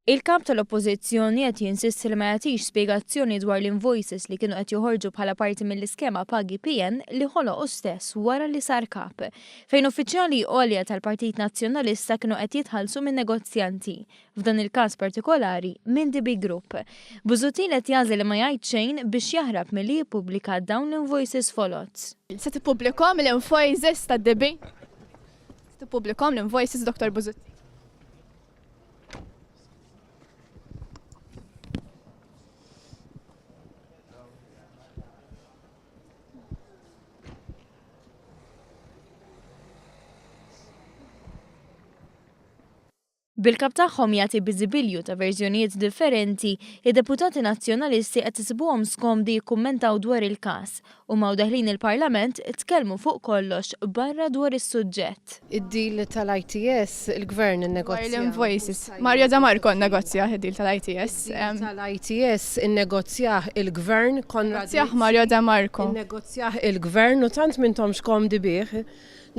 Il-kap tal-Oppożizzjoni qed jinsisti li ma jagħtix spjegazzjoni dwar l-invoices li kienu qed joħorġu bħala parti mill-iskema Pagi PN li ħoloqu stess wara li sar kap, fejn uffiċjali għolja tal-Partit Nazzjonalista kienu qed jitħallsu minn negozjanti, f'dan il-każ partikolari minn DB Group. Busuttil qed jagħżel li ma jgħid xejn biex jaħrab milli jippubblika dawn l-invoices folot. Se tippubblikhom l-invoices tad-DB? Se tippubblikhom l-invoices Dr. Busuttil? Bil-kap tagħhom jagħti biżibilju ta' verżjonijiet differenti, id-deputati nazzjonalisti qed isibuhom skomdi jikkummentaw dwar il-każ u ma' daħlin il-Parlament tkellmu fuq kollox barra dwar is-suġġett. Id-deal tal-ITS, il-gvern innegozja. L-invoices. Mario Damarco nnegozja id-deal tal-ITS. Tal-ITS innegozjah il-gvern Negozjah Mario Damarco. Innegozjah il-gvern u tant minnhom xkomdi bih.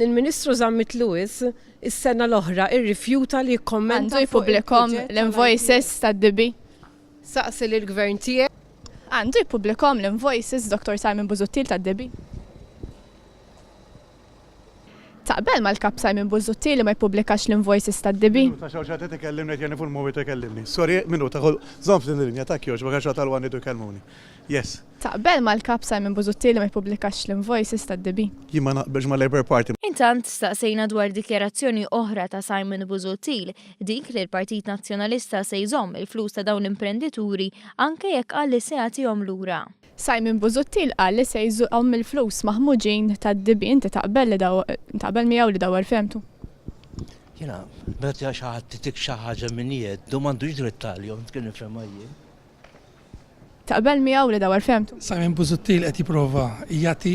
L-Ministru Zammit Lewis is-sena l-oħra irrifjuta li jikkommenta Għandu jippubblikhom l-invoices tad-DB. Saqsi lill-gvern tiegħek. Għandu jippubblikhom l-invoices Dr. Simon Busuttil tad-DB. Taqbel mal-kap Simon Busuttil li ma jippubblikax l-invoices tad-DB. Ta' xawxa tikellimni qed jani fuq il-mowit ikellimni. Sorry, minuta, żomm f'din il-linja ta' kjoġ ma kienx tal-għan ikellmuni. Yes. Taqbel mal-kap Simon Busuttil li ma jippubblikax l-invoices tad-DB. Jien ma naqbilx ma' Labour Party. Intant staqsejna dwar dikjarazzjoni oħra ta' Simon Busuttil, dik li l-Partit Nazzjonalista se jżomm il-flus ta' dawn l-imprendituri anke jekk qal li se jagħtihom lura. Simon Busuttil qal li se jżomm il-flus maħmuġin tad-DB. Inti taqbel miegħu li dawar femtu. Jiena, meta xi ħadd titik xi ħaġa minn jgħid, m'għandux dritt għalihom kien nifhem jien. Taqbel miegħu li dawar femtu. Simon Busuttil qed jipprova jagħti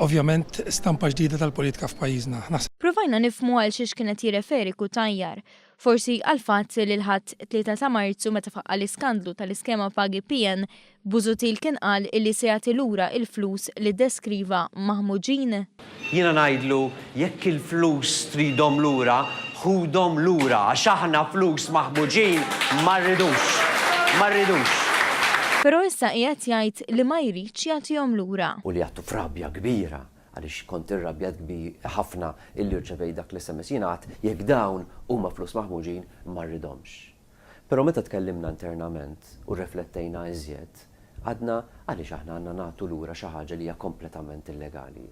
ovvjament stampa ġdida tal-politika f'pajjiżna. Provajna nifhmu għal xiex kienet jirreferi Kutajjar. Forsi għal fatt li l-ħadd 3 ta' Marzu meta faqqa l-iskandlu tal-iskema Pagi PN, Busuttil kien qal illi se jagħti lura il-flus li deskriva maħmuġin. Jiena ngħidlu jekk il-flus tridhom lura, ħudhom lura għax aħna flus maħmuġin ma rridux. Però issa qiegħed jgħid li ma jridx jagħtihom lura. U li għattu frabja kbira għaliex kont irrabjat ħafna illi rċevej dak l-SMS jingħad jekk dawn huma flus maħmuġin ma rridhomx. Però meta tkellimna internament u rriflettejna iżjed, għadna għaliex aħna għandna nagħtu lura xi ħaġa li hija kompletament illegali.